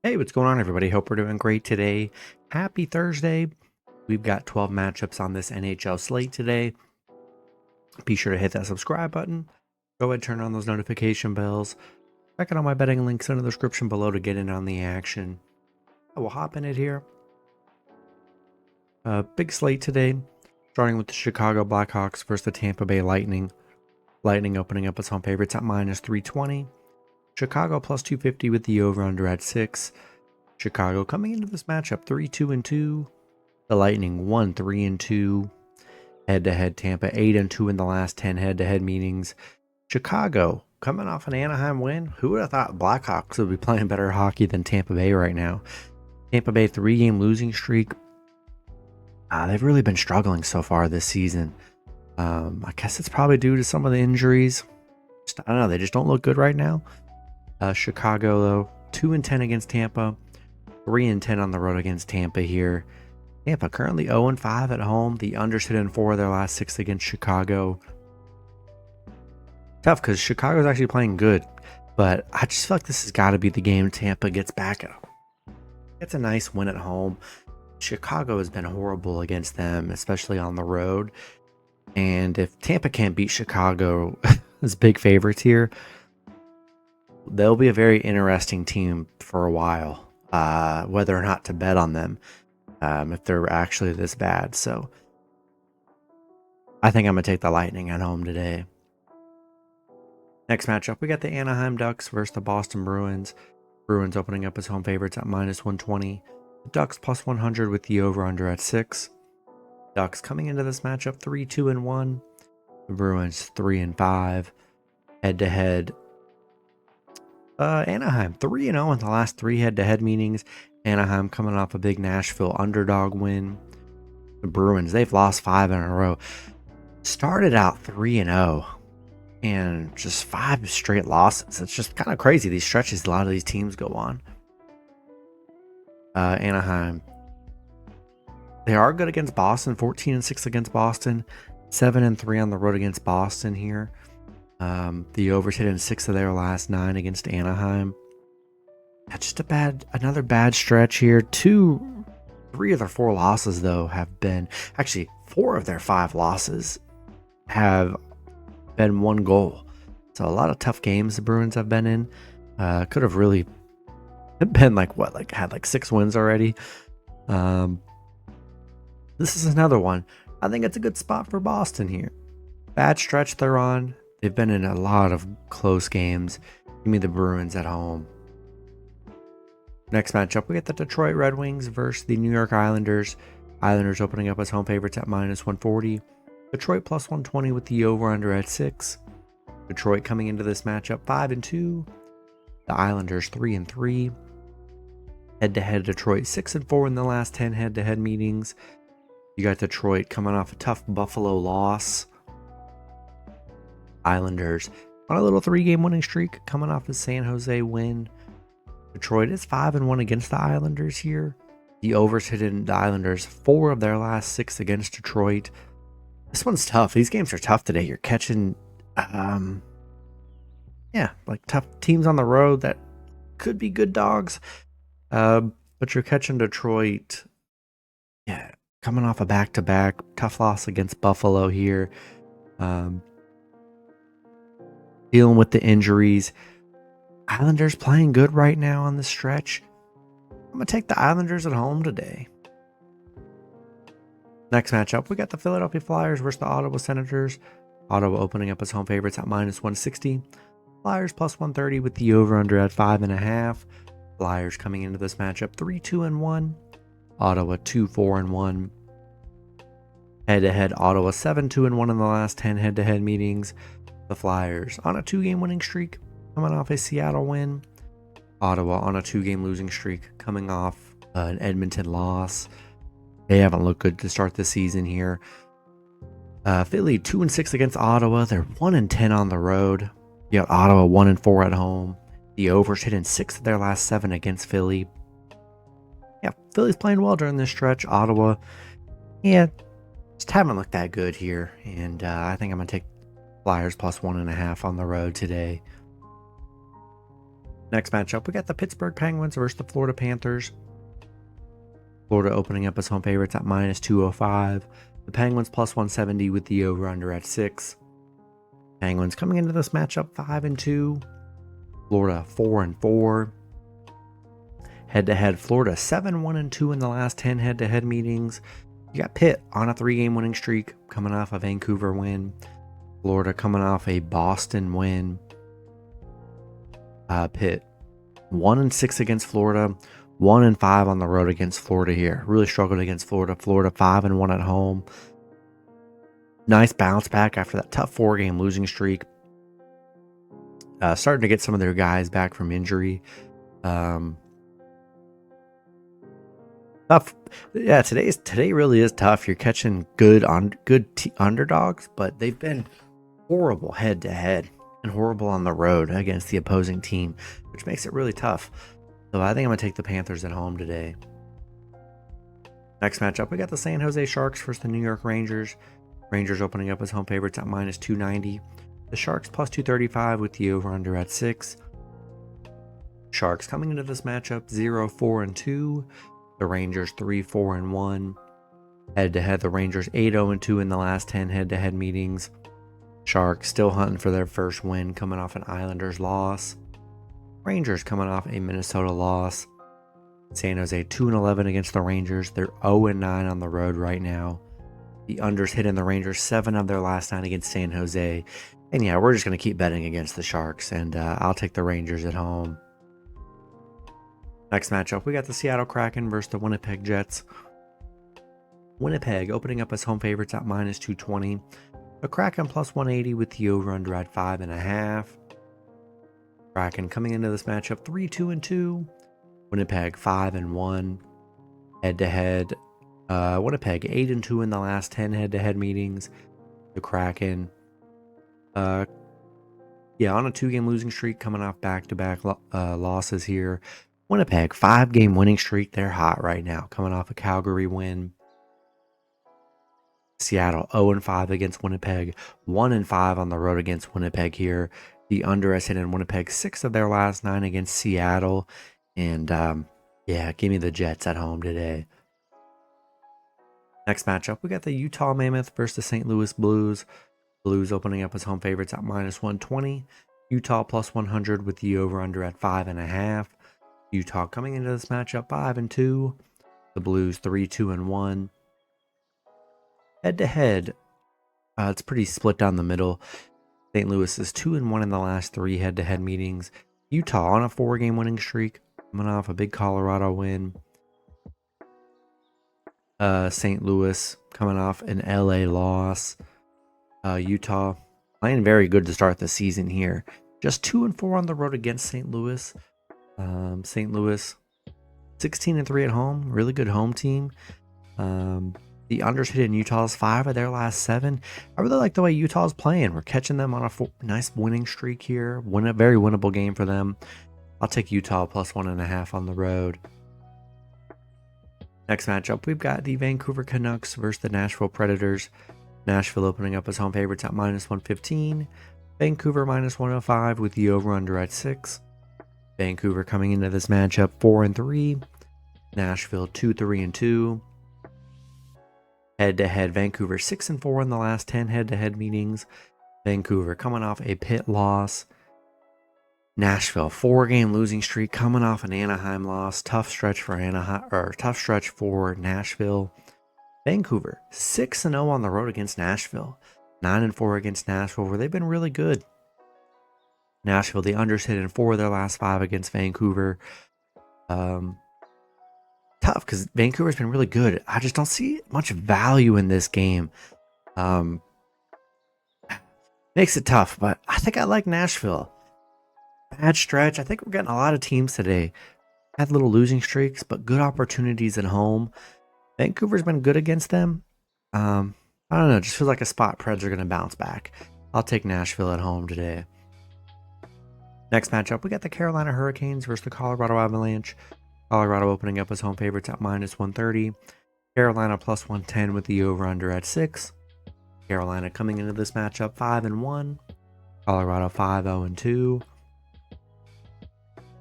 Hey, what's going on, everybody? Hope we're doing great today. Happy Thursday. We've got 12 matchups on this NHL slate today. Be sure to hit that subscribe button. Go ahead, turn on those notification bells. Check out all my betting links in the description below to get in on the action. I will hop in it here. Big slate today, starting with the Chicago Blackhawks versus the Tampa Bay Lightning. Lightning opening up as home favorites at -320. Chicago plus 250 with the over-under at 6. Chicago coming into this matchup 3-2-2. The Lightning 1-3-2. Head-to-head Tampa 8-2 in the last 10 head-to-head meetings. Chicago coming off an Anaheim win. Who would have thought Blackhawks would be playing better hockey than Tampa Bay right now? Tampa Bay 3-game losing streak. They've really been struggling so far this season. I guess it's probably due to some of the injuries. I don't know. They just don't look good right now. Chicago, though, 2-10 against Tampa. 3-10 on the road against Tampa here. Tampa currently 0-5 at home. The unders hit in 4 of their last 6 against Chicago. Tough because Chicago's actually playing good. But I just feel like this has got to be the game Tampa gets back at. It's a nice win at home. Chicago has been horrible against them, especially on the road. And if Tampa can't beat Chicago as big favorites here, they'll be a very interesting team for a while, whether or not to bet on them, if they're actually this bad. So I think I'm going to take the Lightning at home today. Next matchup, we got the Anaheim Ducks versus the Boston Bruins. Bruins opening up as home favorites at -120. The Ducks plus 100 with the over-under at 6. Ducks coming into this matchup 3-2-1. The Bruins 3-5. Head-to-head. Anaheim 3-0 in the last 3 head-to-head meetings. Anaheim coming off a big Nashville Underdog win. The Bruins, they've lost 5 in a row. Started out 3-0 and just 5 straight losses. It's just kind of crazy, these stretches a lot of these teams go on. Anaheim, they are good against Boston. 14-6 against Boston. 7-3 on the road against Boston here. The overs hit in 6 of their last 9 against Anaheim. That's just another bad stretch here. 3 of their 4 losses, though, have been actually 4 of their 5 losses have been 1 goal. So a lot of tough games the Bruins have been in. Could have really been had 6 wins already. This is another one. I think it's a good spot for Boston here. Bad stretch they're on. They've been in a lot of close games. Give me the Bruins at home. Next matchup, we get the Detroit Red Wings versus the New York Islanders. Islanders opening up as home favorites at -140. Detroit plus 120 with the over-under at 6. Detroit coming into this matchup 5-2. The Islanders 3-3. Head-to-head Detroit 6-4 in the last 10 head-to-head meetings. You got Detroit coming off a tough Buffalo loss. Islanders on a little 3-game winning streak, coming off a San Jose win. Detroit is 5-1 against the Islanders here. The overs hit in the Islanders 4 of their last 6 against Detroit. This one's tough. These games are tough today. You're catching, tough teams on the road that could be good dogs. But you're catching Detroit, coming off a back-to-back. Tough loss against Buffalo here. Dealing with the injuries. Islanders playing good right now on the stretch. I'm going to take the Islanders at home today. Next matchup, we got the Philadelphia Flyers versus the Ottawa Senators. Ottawa opening up as home favorites at -160. Flyers plus 130 with the over-under at 5.5. Flyers coming into this matchup 3-2-1. Ottawa 2-4-1. Head-to-head, Ottawa 7-2-1 in the last 10 head-to-head meetings. The Flyers on a 2-game winning streak, coming off a Seattle win. Ottawa on a 2-game losing streak, coming off an Edmonton loss. They haven't looked good to start the season here. Philly 2-6 against Ottawa. They're 1-10 on the road. You got Ottawa 1-4 at home. The overs hit in 6 of their last 7 against Philly. Yeah, Philly's playing well during this stretch. Ottawa, just haven't looked that good here. And I think I'm going to take Flyers plus 1.5 on the road today. Next matchup, we got the Pittsburgh Penguins versus the Florida Panthers. Florida opening up as home favorites at -205. The Penguins +170 with the over-under at 6. Penguins coming into this matchup 5-2. Florida 4-4. Head-to-head, Florida 7-1-2 in the last 10 head-to-head meetings. You got Pitt on a 3-game winning streak, coming off a Vancouver win. Florida coming off a Boston win. Pitt 1-6 against Florida, 1-5 on the road against Florida here. Really struggled against Florida. Florida 5-1 at home. Nice bounce back after that tough 4-game losing streak. Starting to get some of their guys back from injury. Tough. Yeah, today really is tough. You're catching good underdogs, but they've been horrible head to head and horrible on the road against the opposing team, which makes it really tough. So I think I'm gonna take the Panthers at home today. Next matchup, we got the San Jose Sharks versus the New York Rangers. Rangers opening up as home favorites at -290. The Sharks +235 with the over-under at 6. Sharks coming into this matchup 0-4-2. The Rangers 3-4-1. Head-to-head, the Rangers 8-0-2 in the last 10 head-to-head meetings. Sharks still hunting for their first win, coming off an Islanders loss. Rangers coming off a Minnesota loss. San Jose 2-11 against the Rangers. They're 0-9 on the road right now. The unders hitting the Rangers 7 of their last 9 against San Jose. And yeah, we're just going to keep betting against the Sharks, and I'll take the Rangers at home. Next matchup, we got the Seattle Kraken versus the Winnipeg Jets. Winnipeg opening up as home favorites at -220. The Kraken +180 with the over-under at 5.5. Kraken coming into this matchup 3-2-2. Winnipeg 5-1. Head-to-head, Winnipeg 8-2 in the last 10 head-to-head meetings. The Kraken, on a 2-game losing streak, coming off back-to-back losses here. Winnipeg 5-game winning streak. They're hot right now, coming off a Calgary win. Seattle 0-5 against Winnipeg, 1-5 on the road against Winnipeg here. The under has hit in Winnipeg 6 of their last 9 against Seattle. And give me the Jets at home today. Next matchup, we got the Utah Mammoth versus the St. Louis Blues. Blues opening up as home favorites at -120. Utah +100 with the over-under at 5.5. Utah coming into this matchup 5-2. The Blues 3-2-1. Head-to-head, it's pretty split down the middle. St. Louis is 2-1 in the last 3 head-to-head meetings. Utah on a 4-game winning streak, coming off a big Colorado win. St. Louis coming off an LA loss. Utah playing very good to start the season here. Just 2-4 on the road against St. Louis. St. Louis 16-3 at home. Really good home team. The unders hit in Utah's 5 of their last 7. I really like the way Utah's playing. We're catching them on a nice winning streak here. A very winnable game for them. I'll take Utah +1.5 on the road. Next matchup, we've got the Vancouver Canucks versus the Nashville Predators. Nashville opening up as home favorites at -115. Vancouver -105 with the over-under at 6. Vancouver coming into this matchup 4-3. Nashville 2-3-2. Head-to-head, Vancouver 6-4 in the last 10 head-to-head meetings. Vancouver coming off a Pitt loss. Nashville 4-game losing streak, coming off an Anaheim loss. Tough stretch for Nashville. Vancouver 6-0 on the road against Nashville. 9-4 against Nashville, where they've been really good. Nashville, the unders hit in 4 of their last 5 against Vancouver. Tough because Vancouver's been really good. I just don't see much value in this game. Makes it tough, but I think I like Nashville. Bad stretch. I think we're getting a lot of teams today. Had little losing streaks, but good opportunities at home. Vancouver's been good against them. I don't know. Just feels like a spot Preds are going to bounce back. I'll take Nashville at home today. Next matchup, we got the Carolina Hurricanes versus the Colorado Avalanche. Colorado opening up as home favorites at -130. Carolina +110 with the over-under at 6. Carolina coming into this matchup 5-1. Colorado 5-0-2.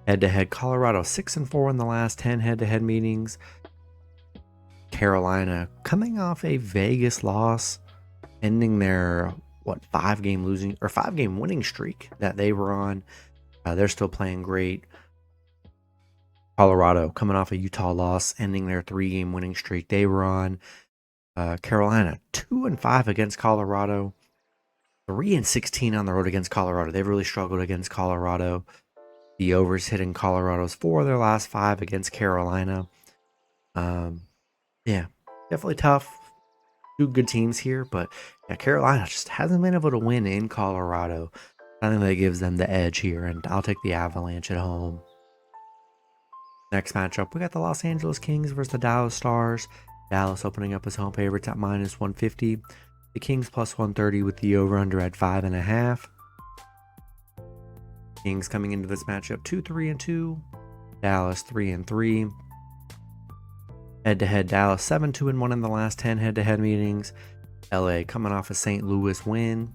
Head-to-head, Colorado 6-4 in the last 10 head-to-head meetings. Carolina coming off a Vegas loss, ending their 5-game winning streak that they were on. They're still playing great. Colorado coming off a Utah loss, ending their 3-game winning streak they were on. Carolina 2-5 against Colorado, 3-16 on the road against Colorado. They've really struggled against Colorado. The overs hitting Colorado's 4 of their last 5 against Carolina. Yeah, definitely tough. Two good teams here, but yeah, Carolina just hasn't been able to win in Colorado. I think that gives them the edge here, and I'll take the Avalanche at home. Next matchup, we got the Los Angeles Kings versus the Dallas Stars. Dallas opening up as home favorites at -150. The Kings +130 with the over-under at 5.5. Kings coming into this matchup 2-3-2. Dallas 3-3. Head-to-head, Dallas 7-2-1 in the last 10 head-to-head meetings. LA coming off a St. Louis win.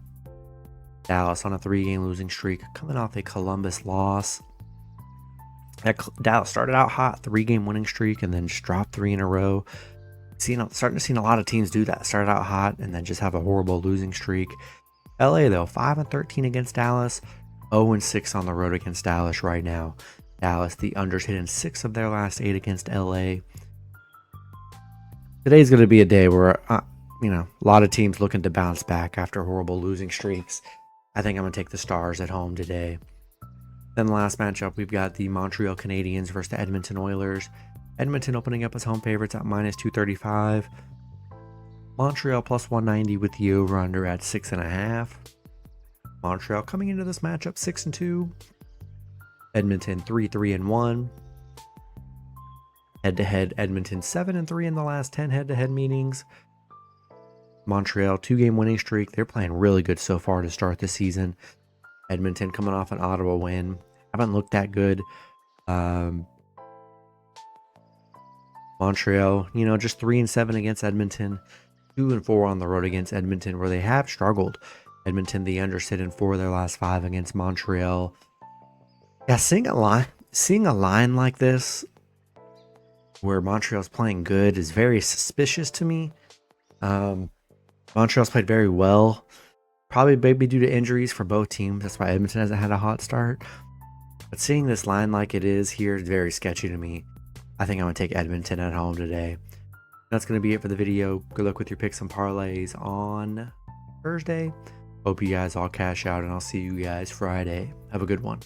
Dallas on a 3-game losing streak, coming off a Columbus loss. Dallas started out hot, 3-game winning streak, and then just dropped 3 in a row. Starting to see a lot of teams do that. Started out hot and then just have a horrible losing streak. LA though, 5-13 against Dallas, 0-6 on the road against Dallas right now. Dallas, the unders hitting 6 of their last 8 against LA. Today's going to be a day where, a lot of teams looking to bounce back after horrible losing streaks. I think I'm going to take the Stars at home today. Then the last matchup, we've got the Montreal Canadiens versus the Edmonton Oilers. Edmonton opening up as home favorites at -235. Montreal +190 with the over-under at 6.5. Montreal coming into this matchup 6-2. Edmonton 3-3-1. Head-to-head, Edmonton 7-3 in the last 10 head-to-head meetings. Montreal 2-game winning streak. They're playing really good so far to start the season. Edmonton coming off an Ottawa win. Haven't looked that good. Montreal, just 3-7 against Edmonton. 2-4 on the road against Edmonton, where they have struggled. Edmonton, the under sit in 4 of their last 5 against Montreal. Yeah, seeing a line like this, where Montreal's playing good, is very suspicious to me. Montreal's played very well. Probably maybe due to injuries for both teams. That's why Edmonton hasn't had a hot start. But seeing this line like it is here is very sketchy to me. I think I'm going to take Edmonton at home today. That's going to be it for the video. Good luck with your picks and parlays on Thursday. Hope you guys all cash out, and I'll see you guys Friday. Have a good one.